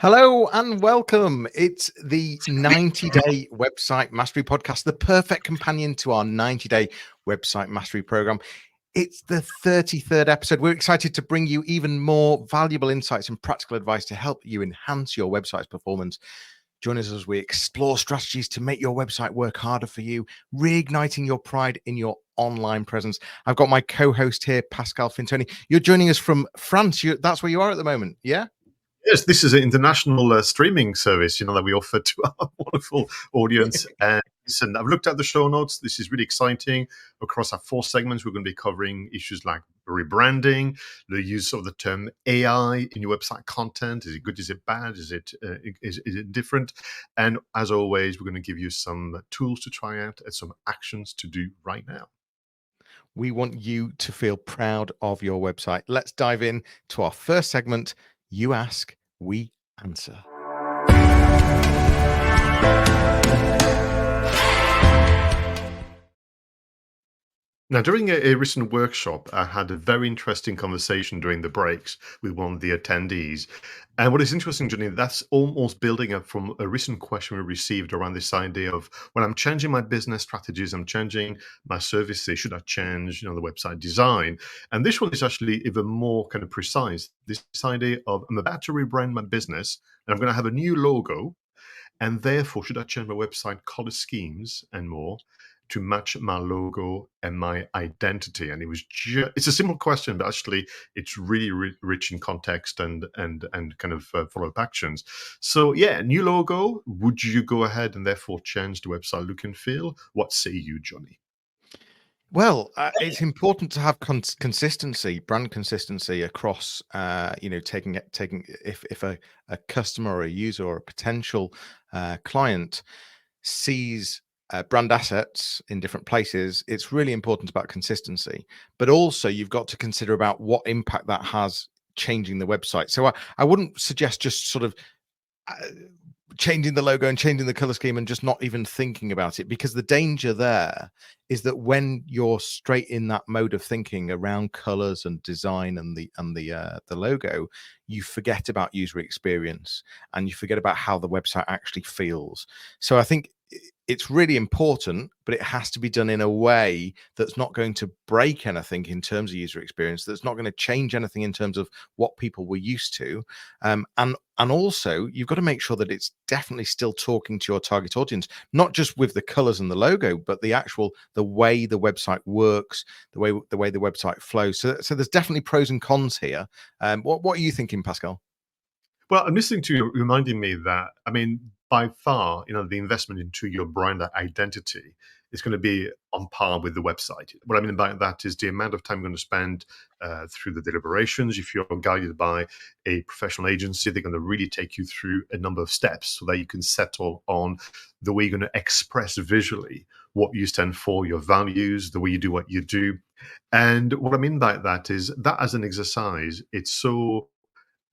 Hello and welcome. It's the 90-day website mastery podcast, the perfect companion to our 90-day website mastery program. It's the 33rd episode. We're excited to bring you even more valuable insights and practical advice to help you enhance your website's performance. Join us as we explore strategies to make your website work harder for you, reigniting your pride in your online presence. I've got my co-host here, Pascal Fintoni. You're joining us from France. That's where you are at the moment, yeah? Yes, this is an international streaming service, that we offer to our wonderful audience. And listen, I've looked at the show notes. This is really exciting. Across our 4 segments, we're going to be covering issues like rebranding, the use of the term AI in your website content. Is it good? Is it bad? Is it different? And as always, we're going to give you some tools to try out and some actions to do right now. We want you to feel proud of your website. Let's dive in to our first segment. You ask, we answer. Now, during a recent workshop, I had a very interesting conversation during the breaks with one of the attendees. And what is interesting, Jonny, that's almost building up from a recent question we received around this idea of when I'm changing my business strategies, I'm changing my services, should I change, the website design? And this one is actually even more kind of precise. This idea of I'm about to rebrand my business and I'm going to have a new logo. And therefore, should I change my website color schemes and more to match my logo and my identity? And it's a simple question, but actually it's really rich in context and kind of follow-up actions. So yeah, new logo. Would you go ahead and therefore change the website look and feel? What say you, Jonny? Well, it's important to have consistency, brand consistency across, taking if a customer or a user or a potential client sees brand assets in different places, it's really important about consistency. But also, you've got to consider about what impact that has changing the website. So I wouldn't suggest just sort of changing the logo and changing the color scheme and just not even thinking about it, because the danger there is that when you're straight in that mode of thinking around colors and design and the logo, you forget about user experience and you forget about how the website actually feels. So I think it's really important, but it has to be done in a way that's not going to break anything in terms of user experience, that's not going to change anything in terms of what people were used to. And also, you've got to make sure that it's definitely still talking to your target audience, not just with the colors and the logo, but the way the website works, the way the website flows. So there's definitely pros and cons here. What are you thinking, Pascal? Well, I'm listening to you reminding me that, by far, the investment into your brand identity is going to be on par with the website. What I mean by that is the amount of time you're going to spend through the deliberations. If you're guided by a professional agency, they're going to really take you through a number of steps so that you can settle on the way you're going to express visually what you stand for, your values, the way you do what you do. And what I mean by that is that as an exercise, it's so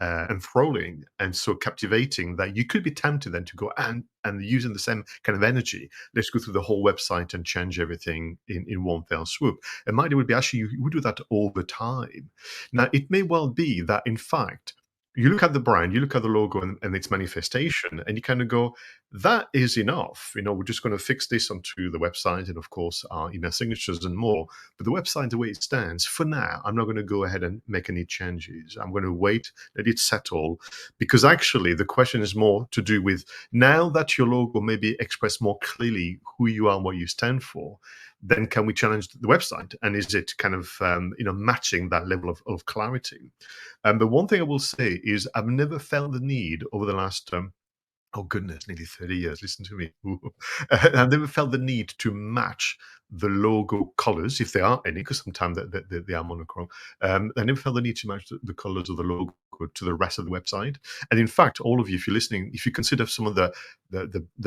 enthralling and so captivating that you could be tempted then to go and using the same kind of energy, let's go through the whole website and change everything in one fell swoop. And my idea would be actually you would do that over time. Now, it may well be that in fact you look at the brand, you look at the logo and its manifestation, and you kind of go, that is enough. We're just going to fix this onto the website and, of course, our email signatures and more. But the website, the way it stands, for now, I'm not going to go ahead and make any changes. I'm going to wait, let it settle, because actually the question is more to do with now that your logo maybe express more clearly who you are and what you stand for, then can we challenge the website? And is it kind of, matching that level of clarity? But one thing I will say is I've never felt the need over the last, oh goodness, nearly 30 years, listen to me. I've never felt the need to match the logo colors, if there are any, because sometimes they are monochrome. I never felt the need to match the colors of the logo to the rest of the website. And in fact, all of you, if you're listening, if you consider some of the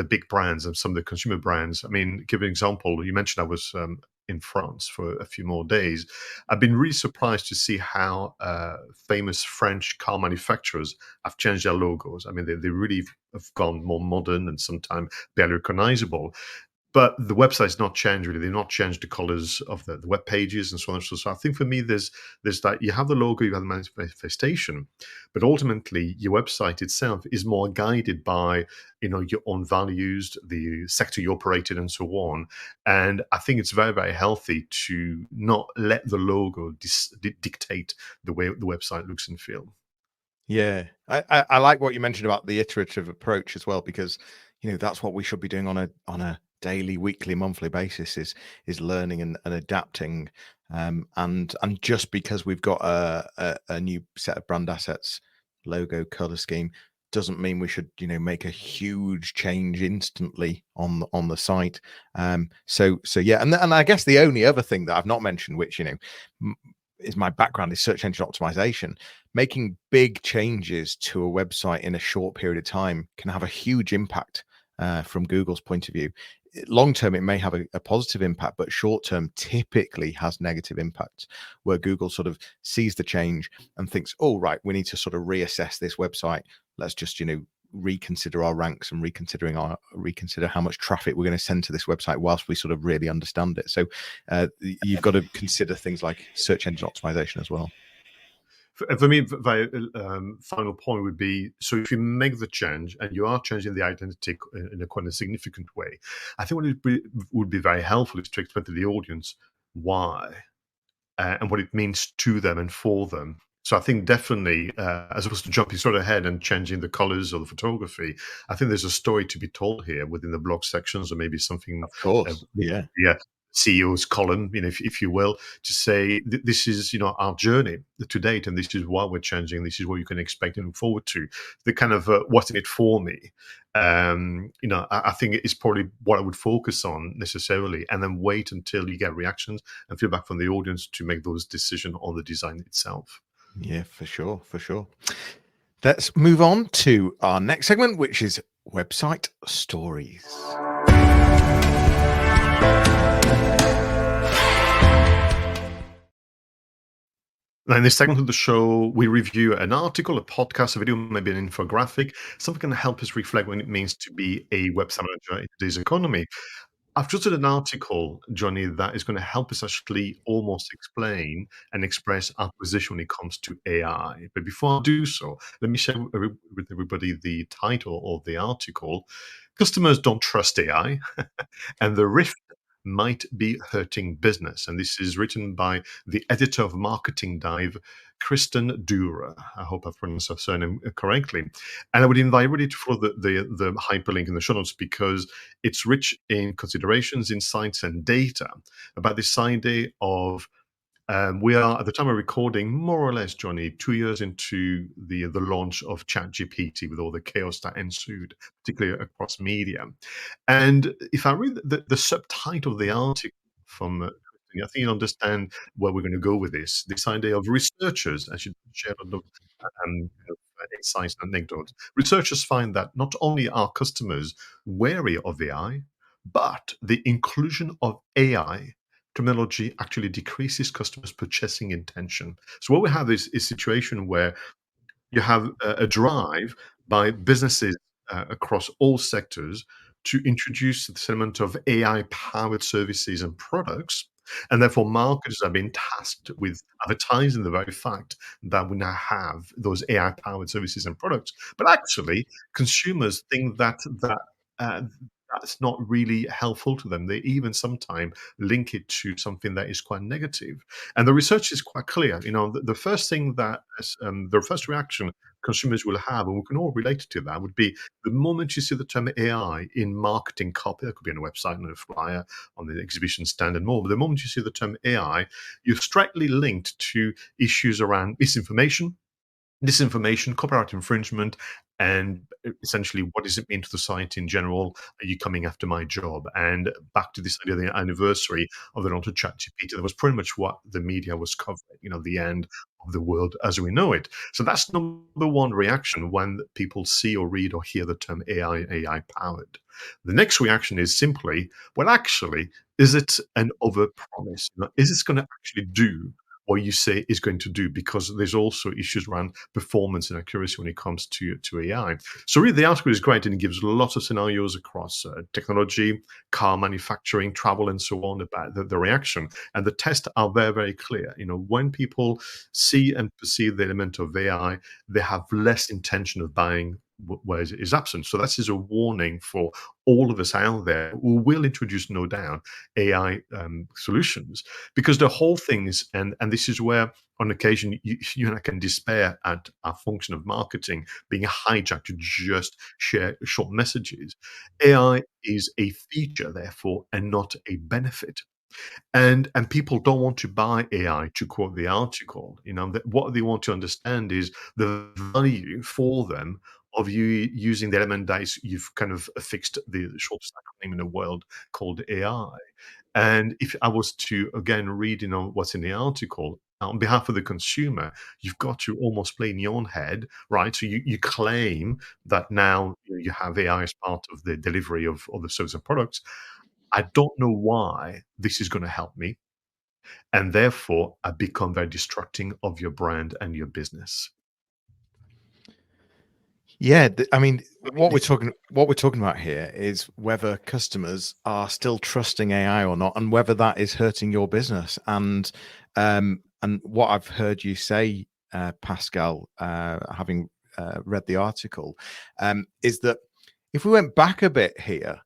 big brands and some of the consumer brands, give an example. You mentioned I was in France for a few more days. I've been really surprised to see how famous French car manufacturers have changed their logos. They really have gone more modern and sometimes barely recognizable. but the website's not changed really. They've not changed the colors of the web pages and so on and so forth. So I think for me, there's that you have the logo, you have the manifestation, but ultimately your website itself is more guided by your own values, the sector you operate in, and so on. And I think it's very, very healthy to not let the logo dictate the way the website looks and feel. Yeah, I like what you mentioned about the iterative approach as well, because that's what we should be doing on a daily, weekly, monthly basis is learning and adapting. And just because we've got a new set of brand assets, logo, color scheme, doesn't mean we should make a huge change instantly on the site. So yeah, and I guess the only other thing that I've not mentioned, which is my background, is search engine optimization. Making big changes to a website in a short period of time can have a huge impact from Google's point of view. Long term, it may have a positive impact, but short term typically has negative impacts, where Google sort of sees the change and thinks, oh, right, we need to sort of reassess this website. Let's just, reconsider our ranks and reconsider how much traffic we're going to send to this website whilst we sort of really understand it. So you've got to consider things like search engine optimization as well. For me, the final point would be, so if you make the change and you are changing the identity in a quite a significant way, I think would be very helpful is to explain to the audience why and what it means to them and for them. So I think definitely, as opposed to jumping sort of ahead and changing the colors or the photography, I think there's a story to be told here within the blog sections, or maybe something, Of course. with Yeah. the CEO's column, if you will, to say this is our journey to date, and this is why we're changing. This is what you can expect and look forward to. The kind of what's in it for me. I think it's probably what I would focus on necessarily, and then wait until you get reactions and feedback from the audience to make those decisions on the design itself. Yeah, for sure. For sure. Let's move on to our next segment, which is website stories. Now, in this segment of the show, we review an article, a podcast, a video, maybe an infographic, something can help us reflect what it means to be a website manager in today's economy. I've just read an article, Johnny, that is going to help us actually almost explain and express our position when it comes to AI. But before I do so, let me share with everybody the title of the article. Customers don't trust AI, and the rift might be hurting business. And this is written by the editor of Marketing Dive, Kristen Doerer. I hope I've pronounced her surname correctly. And I would invite everybody to follow the hyperlink in the show notes, because it's rich in considerations, insights, and data about this idea of we are, at the time of recording, more or less, Johnny, 2 years into the launch of ChatGPT, with all the chaos that ensued, particularly across media. And if I read the subtitle of the article from Christine, I think you understand where we're going to go with this. This idea of researchers, I should share a lot of insights and anecdotes. Researchers find that not only are customers wary of AI, but the inclusion of AI terminology actually decreases customers' purchasing intention. So what we have is a situation where you have a drive by businesses across all sectors to introduce this element of AI-powered services and products, and therefore marketers have been tasked with advertising the very fact that we now have those AI-powered services and products. But actually, consumers think that uh, that's not really helpful to them. They even sometimes link it to something that is quite negative. And the research is quite clear. The first thing the first reaction consumers will have, and we can all relate to that, would be the moment you see the term AI in marketing copy. That could be on a website, on a flyer, on the exhibition stand, and more. But the moment you see the term AI, you're strictly linked to issues around misinformation, disinformation, copyright infringement, and essentially, what does it mean to society in general? Are you coming after my job? And back to this idea of the anniversary of the launch of ChatGPT, that was pretty much what the media was covering, the end of the world as we know it. So that's number one reaction when people see or read or hear the term AI powered. The next reaction is simply, well, actually, is it an overpromise? Is this going to actually do what you say is going to do, because there's also issues around performance and accuracy when it comes to AI. So really, the article is great, and it gives lots of scenarios across technology, car manufacturing, travel, and so on, about the reaction. And the tests are very, very clear. When people see and perceive the element of AI, they have less intention of buying where it is absent. So that is a warning for all of us out there who will introduce, no doubt, AI solutions, because the whole thing is, and this is where on occasion you and I can despair at our function of marketing being hijacked to just share short messages. AI is a feature, therefore, and not a benefit. And people don't want to buy AI, to quote the article. That what they want to understand is the value for them of you using the element that you've kind of affixed the shortest acronym in the world, called AI. And if I was to again read, what's in the article, on behalf of the consumer, you've got to almost play in your own head, right? So you claim that now you have AI as part of the delivery of the service and products. I don't know why this is going to help me, and therefore I become very distracting of your brand and your business. Yeah, I mean, what we're talking about here is whether customers are still trusting AI or not, and whether that is hurting your business. And what I've heard you say, Pascal, having read the article, is that if we went back a bit here,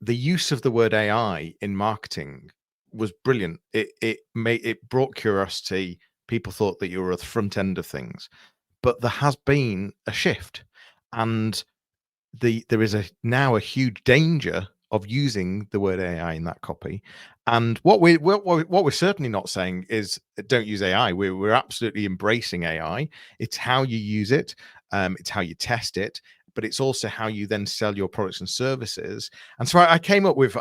the use of the word AI in marketing was brilliant. It brought curiosity. People thought that you were at the front end of things, but there has been a shift, and there is now a huge danger of using the word AI in that copy. And what we're certainly not saying is don't use AI. We're absolutely embracing AI. It's how you use it, it's how you test it, but it's also how you then sell your products and services. And so I came up with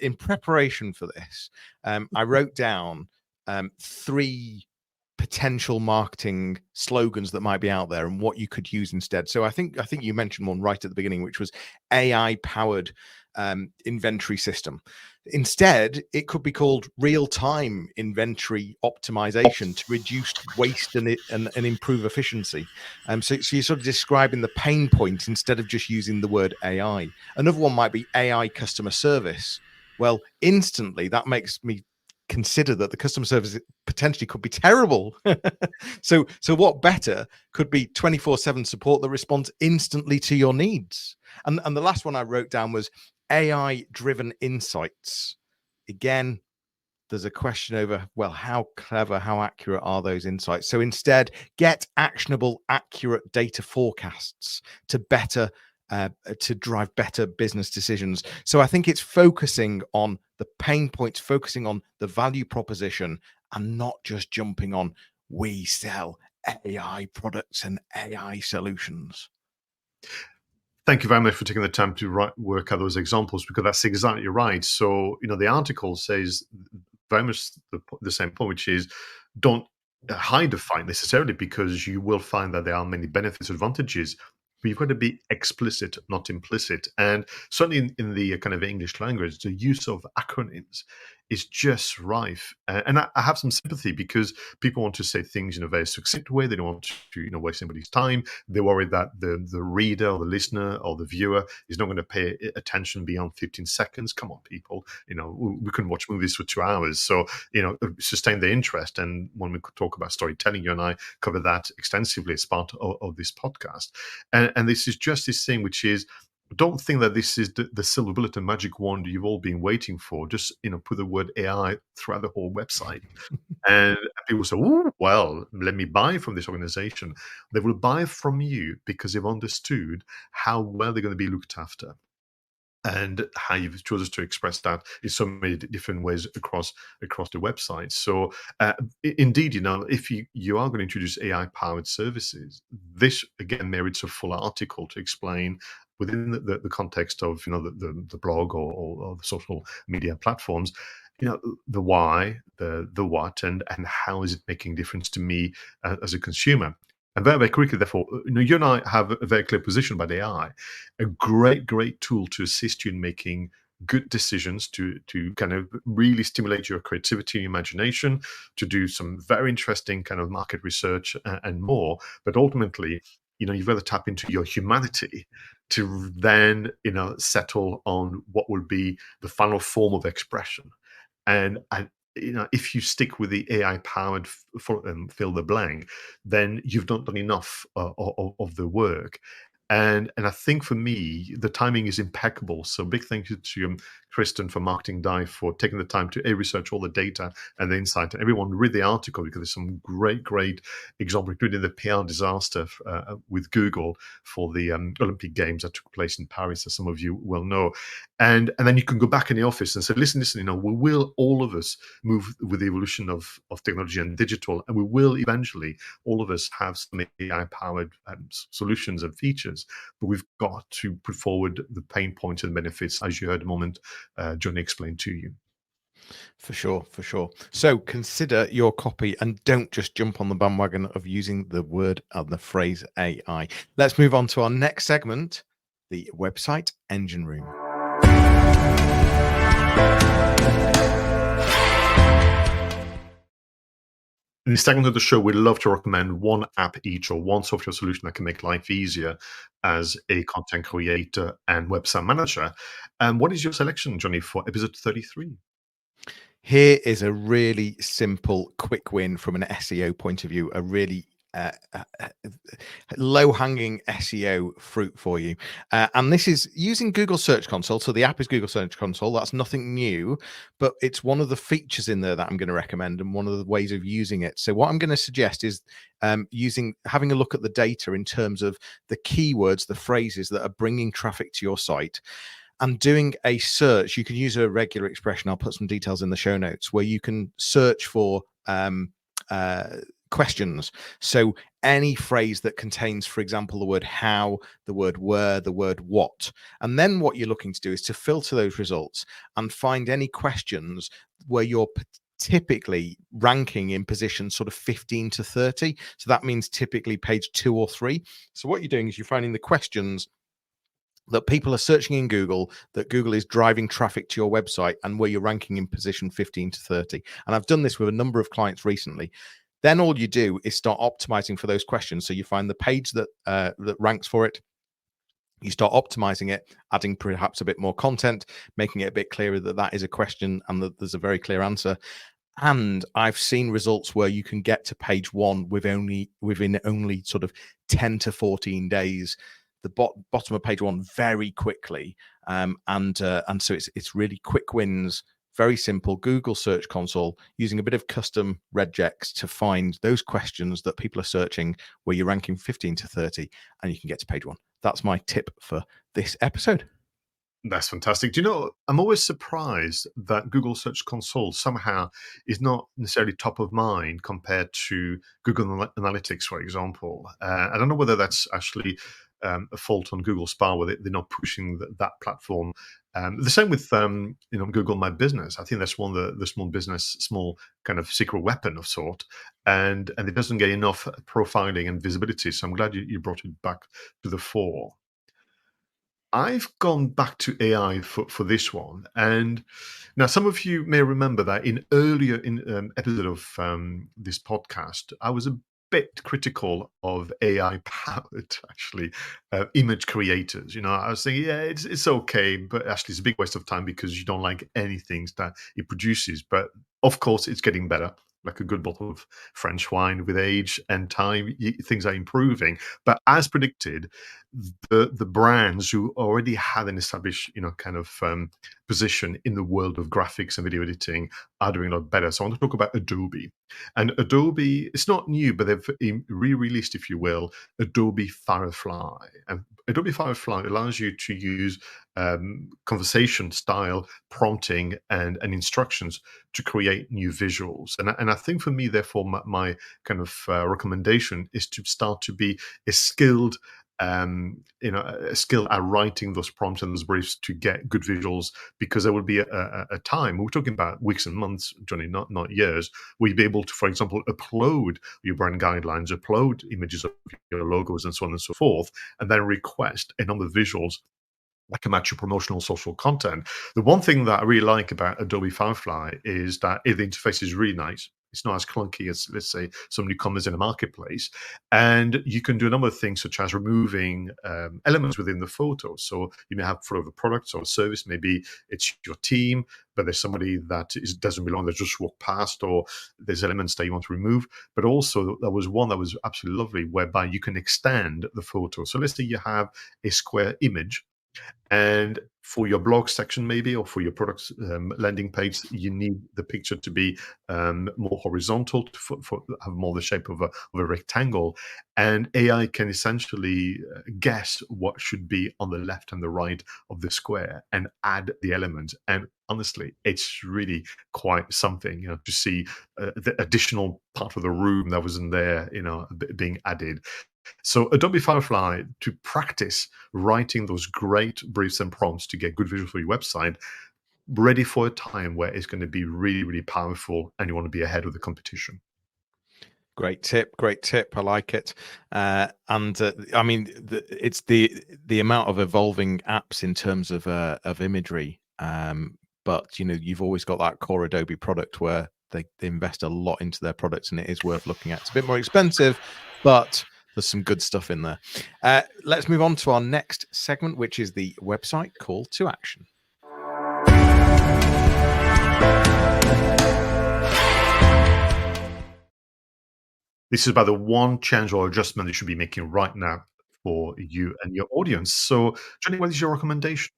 in preparation for this, I wrote down three potential marketing slogans that might be out there and what you could use instead. So I think you mentioned one right at the beginning, which was AI powered inventory system. Instead, it could be called real-time inventory optimization to reduce waste and improve efficiency. So you're sort of describing the pain point instead of just using the word AI. Another one might be AI customer service. Well, instantly that makes me consider that the customer service potentially could be terrible. So what better could be 24/7 support that responds instantly to your needs? And the last one I wrote down was AI driven insights. Again, there's a question over, well, how clever, how accurate are those insights? So instead, get actionable, accurate data forecasts to drive better business decisions. So I think it's focusing on the pain points, focusing on the value proposition, and not just jumping on we sell AI products and AI solutions. Thank you very much for taking the time to work out those examples, because that's exactly right. So, the article says very much the same point, which is don't hide the fight necessarily, because you will find that there are many benefits, advantages, but you've got to be explicit, not implicit. And certainly in the kind of English language, the use of acronyms is just rife. And I have some sympathy, because people want to say things in a very succinct way. They don't want to, waste anybody's time. They're worried that the reader or the listener or the viewer is not going to pay attention beyond 15 seconds. Come on, people. We can watch movies for 2 hours. So, sustain their interest. And when we could talk about storytelling, you and I cover that extensively as part of this podcast. And this is just this thing, which is, don't think that this is the silver bullet and magic wand you've all been waiting for. Just put the word AI throughout the whole website, and people say, "Oh, well, let me buy from this organization." They will buy from you because they've understood how well they're going to be looked after, and how you've chosen to express that in so many different ways across the website. So, indeed, if you are going to introduce AI powered services, this again merits a full article to explain within the context of the blog or the social media platforms, the why, the what, and how is it making difference to me as a consumer. And very, very quickly, therefore, you and I have a very clear position about AI, a great, great tool to assist you in making good decisions, to kind of really stimulate your creativity and imagination, to do some very interesting kind of market research and more. But ultimately, you've got to tap into your humanity to then, settle on what will be the final form of expression. And if you stick with the AI powered fill the blank, then you've not done enough of the work. And I think for me, the timing is impeccable. So big thank you to Kristen for Marketing Dive for taking the time to research all the data and the insight. And everyone read the article because there's some great examples, including the PR disaster with Google for the Olympic Games that took place in Paris, as some of you will know. And then you can go back in the office and say, listen, we will, all of us, move with the evolution of technology and digital, and we will eventually, all of us, have some AI-powered solutions and features, but we've got to put forward the pain points and benefits, as you heard a moment Jonny explained to you. For sure, for sure. So consider your copy and don't just jump on the bandwagon of using the word and the phrase AI. Let's move on to our next segment, the website engine room. In this segment of the show, we'd love to recommend one app each, or one software solution that can make life easier as a content creator and website manager. And what is your selection, Jonny, for episode 33? Here is a really simple, quick win from an SEO point of view, a really low-hanging SEO fruit for you. And this is using Google Search Console. So the app is Google Search Console. That's nothing new, but it's one of the features in there that I'm going to recommend and one of the ways of using it. So what I'm going to suggest is having a look at the data in terms of the keywords, the phrases that are bringing traffic to your site, and doing a search. You can use a regular expression. I'll put some details in the show notes where you can search for questions. So any phrase that contains, for example, the word how, the word where, the word what. And then what you're looking to do is to filter those results and find any questions where you're typically ranking in position sort of 15 to 30. So that means typically page 2 or 3. So what you're doing is you're finding the questions that people are searching in Google, that Google is driving traffic to your website, and where you're ranking in position 15 to 30. And I've done this with a number of clients recently. Then all you do is start optimizing for those questions. So you find the page that ranks for it. You start optimizing it, adding perhaps a bit more content, making it a bit clearer that that is a question and that there's a very clear answer. And I've seen results where you can get to page 1 within only sort of 10 to 14 days. The bottom of page 1 very quickly, and so it's really quick wins. Very simple Google Search Console using a bit of custom regex to find those questions that people are searching where you're ranking 15 to 30, and you can get to page 1. That's my tip for this episode. That's fantastic. Do you know, I'm always surprised that Google Search Console somehow is not necessarily top of mind compared to Google Analytics, for example. I don't know whether that's actually a fault on Google's part, where they're not pushing that platform. The same with Google My Business. I think that's one of the small kind of secret weapon of sort, and it doesn't get enough profiling and visibility. So I'm glad you brought it back to the fore. I've gone back to AI for this one, and now some of you may remember that in earlier episode of this podcast, I was a bit critical of AI powered actually image creators. I was saying, yeah, it's okay, but actually it's a big waste of time because you don't like anything that it produces. But of course, it's getting better. Like a good bottle of French wine, with age and time, things are improving. But as predicted, the brands who already had an established, kind of position in the world of graphics and video editing are doing a lot better. So I want to talk about Adobe. And Adobe, it's not new, but they've re-released, if you will, Adobe Firefly. And Adobe Firefly allows you to use conversation style prompting and instructions to create new visuals. And I think for me, therefore, my kind of recommendation is to start to be a skilled a skill at writing those prompts and those briefs to get good visuals, because there will be a time, we're talking about weeks and months, Jonny, not years, where you'll be able to, for example, upload your brand guidelines, upload images of your logos and so on and so forth, and then request a number of visuals that can match your promotional social content. The one thing that I really like about Adobe Firefly is that the interface is really nice. It's not as clunky as, let's say, some newcomers in a marketplace. And you can do a number of things, such as removing elements within the photo. So you may have sort of a product or a service, maybe it's your team, but there's somebody that doesn't belong, that just walked past, or there's elements that you want to remove. But also, there was one that was absolutely lovely, whereby you can extend the photo. So let's say you have a square image, and for your blog section, maybe, or for your product landing page, you need the picture to be more horizontal, for have more the shape of a rectangle. And AI can essentially guess what should be on the left and the right of the square and add the element. And honestly, it's really quite something, to see the additional part of the room that wasn't there, being added. So Adobe Firefly, to practice writing those great briefs and prompts to get good visuals for your website, ready for a time where it's going to be really, really powerful and you want to be ahead of the competition. Great tip. I like it. I mean, it's the amount of evolving apps in terms of imagery. But you've always got that core Adobe product where they invest a lot into their products, and it is worth looking at. It's a bit more expensive, but there's some good stuff in there. Let's move on to our next segment, which is the website call to action. This is about the one change or adjustment you should be making right now for you and your audience. So, Jonny, what is your recommendation?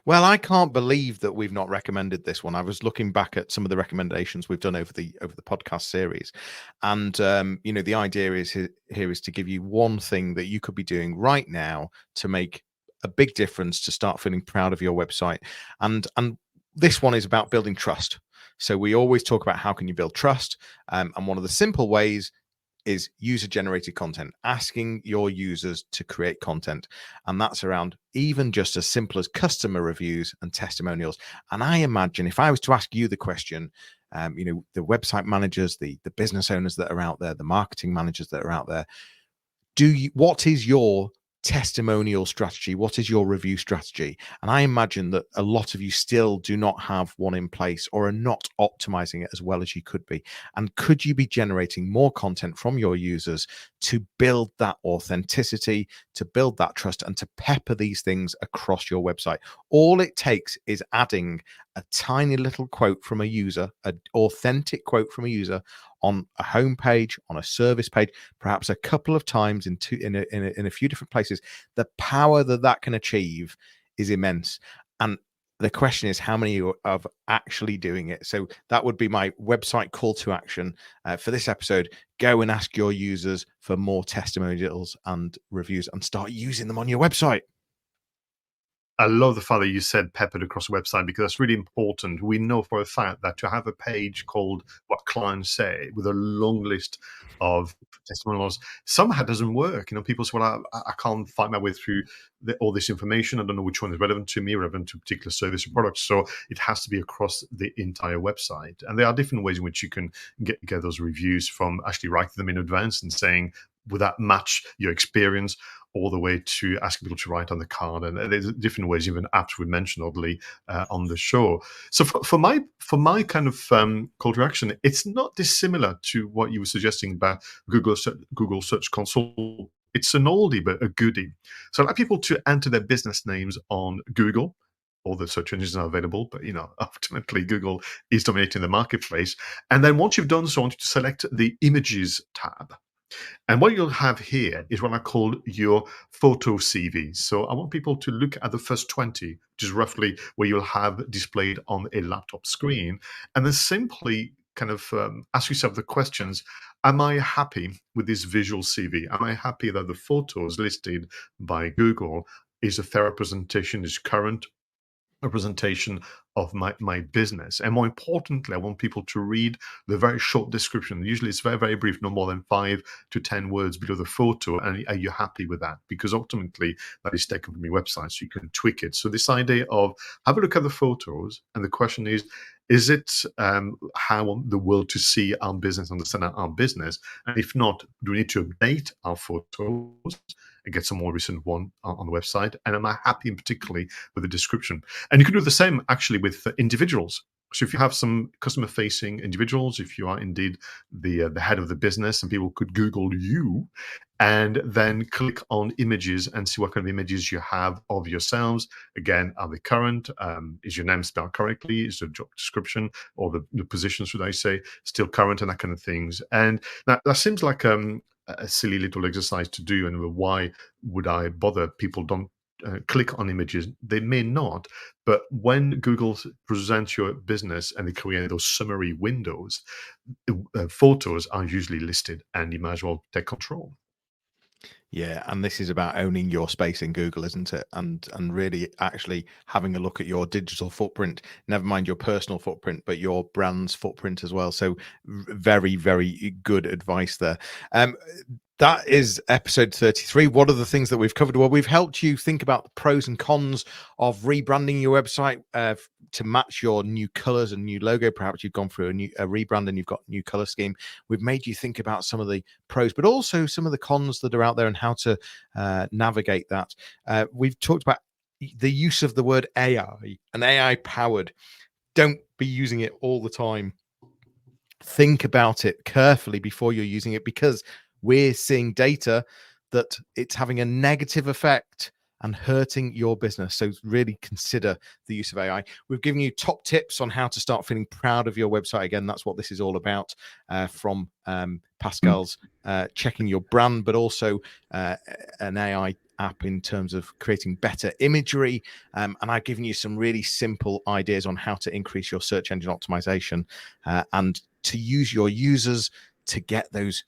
Well, I can't believe that we've not recommended this one. I was looking back at some of the recommendations we've done over the podcast series, and the idea is here is to give you one thing that you could be doing right now to make a big difference, to start feeling proud of your website. And this one is about building trust. So we always talk about how can you build trust, and one of the simple ways is user-generated content, asking your users to create content. And that's around even just as simple as customer reviews and testimonials. And I imagine if I was to ask you the question, the website managers, the business owners that are out there, the marketing managers that are out there, what is your testimonial strategy? What is your review strategy? And I imagine that a lot of you still do not have one in place, or are not optimizing it as well as you could be. And could you be generating more content from your users to build that authenticity, to build that trust, and to pepper these things across your website? All it takes is adding a tiny little quote from a user, an authentic quote from a user, on a homepage, on a service page, perhaps a couple of times in a few different places. The power that can achieve is immense. And the question is, how many are actually doing it? So that would be my website call to action for this episode. Go and ask your users for more testimonials and reviews, and start using them on your website. I love the fact that you said peppered across the website, because that's really important. We know for a fact that to have a page called What Clients Say with a long list of testimonials somehow doesn't work. People say, well, I can't find my way through all this information. I don't know which one is relevant to me, relevant to a particular service or product. So it has to be across the entire website. And there are different ways in which you can get those reviews, from actually writing them in advance and saying, would that match your experience, all the way to asking people to write on the card. And there's different ways, even apps we mentioned oddly on the show. So for my kind of call to action, it's not dissimilar to what you were suggesting about Google Search Console. It's an oldie but a goodie. So I'd like people to enter their business names on Google. All the search engines are available, but ultimately Google is dominating the marketplace. And then once you've done so, I want you to select the Images tab. And what you'll have here is what I call your photo CV. So I want people to look at the first 20, which is roughly where you'll have displayed on a laptop screen, and then simply kind of ask yourself the questions: am I happy with this visual CV? Am I happy that the photos listed by Google is a fair representation, is current representation of my business? And more importantly, I want people to read the very short description. Usually it's very, very brief, no more than 5 to 10 words below the photo. And are you happy with that? Because ultimately that is taken from your website, so you can tweak it. So this idea of have a look at the photos, and the question is it how the world to see our business, understand our business? And if not, do we need to update our photos? and get some more recent one on the website. And I'm happy particularly with the description. And you can do the same actually with individuals. So if you have some customer-facing individuals, if you are indeed the head of the business, and people could Google you, and then click on images and see what kind of images you have of yourselves. Again, are they current? Is your name spelled correctly? Is the job description or the position, should I say, still current, and that kind of things? And that seems like a silly little exercise to do. And why would I bother? People don't click on images. They may not, but when Google presents your business and they create those summary windows, photos are usually listed, and you might as well take control. Yeah, and this is about owning your space in Google, isn't it? And really actually having a look at your digital footprint, never mind your personal footprint, but your brand's footprint as well. So very, very good advice there. That is episode 33. What are the things that we've covered? Well, we've helped you think about the pros and cons of rebranding your website to match your new colors and new logo. Perhaps you've gone through a rebrand and you've got a new color scheme. We've made you think about some of the pros, but also some of the cons that are out there and how to navigate that. We've talked about the use of the word AI and AI powered. Don't be using it all the time. Think about it carefully before you're using it, because we're seeing data that it's having a negative effect and hurting your business. So really consider the use of AI. We've given you top tips on how to start feeling proud of your website. Again, that's what this is all about, from Pascal's checking your brand, but also an AI app in terms of creating better imagery. And I've given you some really simple ideas on how to increase your search engine optimization and to use your users to get those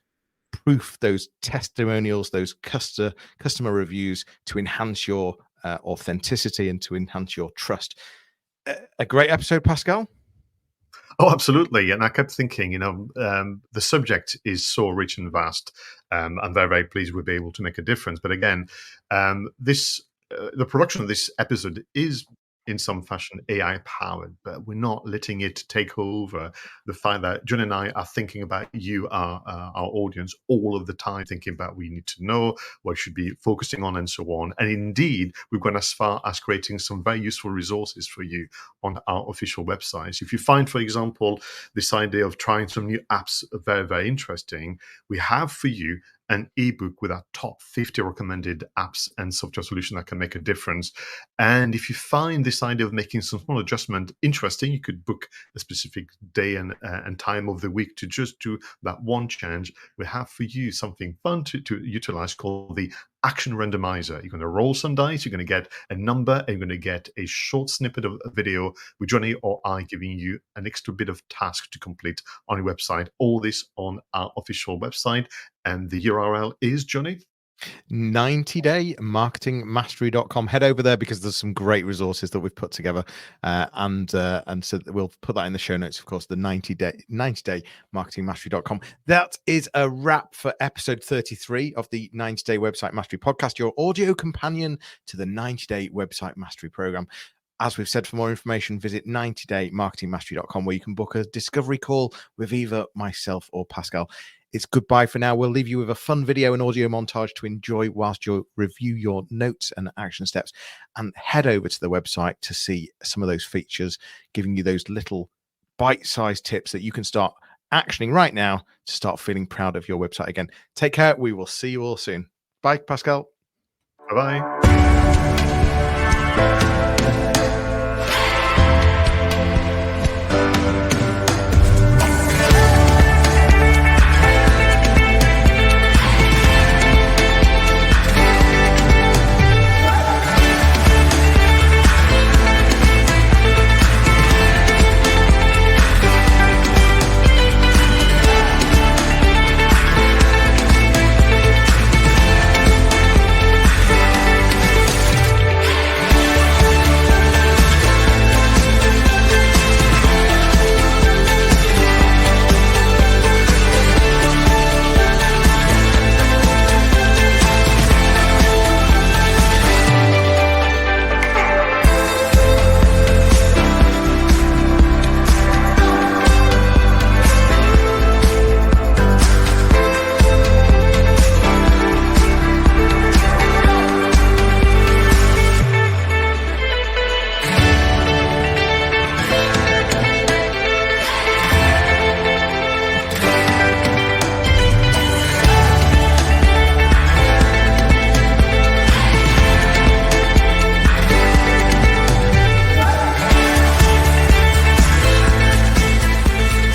proof, those testimonials, those customer reviews to enhance your authenticity and to enhance your trust. A great episode, Pascal. Oh, absolutely. And I kept thinking, the subject is so rich and vast. I'm very, very pleased we'll be able to make a difference. But again, the production of this episode is in some fashion AI powered, but we're not letting it take over the fact that John and I are thinking about you, our audience, all of the time, thinking about what we need to know, what we should be focusing on, and so on. And indeed, we've gone as far as creating some very useful resources for you on our official websites. If you find, for example, this idea of trying some new apps very, very interesting, we have for you an ebook with our top 50 recommended apps and software solutions that can make a difference. And if you find this idea of making some small adjustment interesting, you could book a specific day and time of the week to just do that one change. We have for you something fun to utilize called the action randomizer. You're going to roll some dice, you're going to get a number, and you're going to get a short snippet of a video with Jonny or I giving you an extra bit of task to complete on your website. All this on our official website. And the URL is, Jonny? 90daymarketingmastery.com. Head over there because there's some great resources that we've put together, and so we'll put that in the show notes, of course. The 90daymarketingmastery.com. That is a wrap for episode 33 of the 90-day website mastery podcast, your audio companion to the 90-day website mastery program. As we've said, for more information, visit 90daymarketingmastery.com, where you can book a discovery call with either myself or Pascal. It's goodbye for now. We'll leave you with a fun video and audio montage to enjoy whilst you review your notes and action steps, and head over to the website to see some of those features, giving you those little bite-sized tips that you can start actioning right now to start feeling proud of your website again. Take care. We will see you all soon. Bye, Pascal. Bye-bye.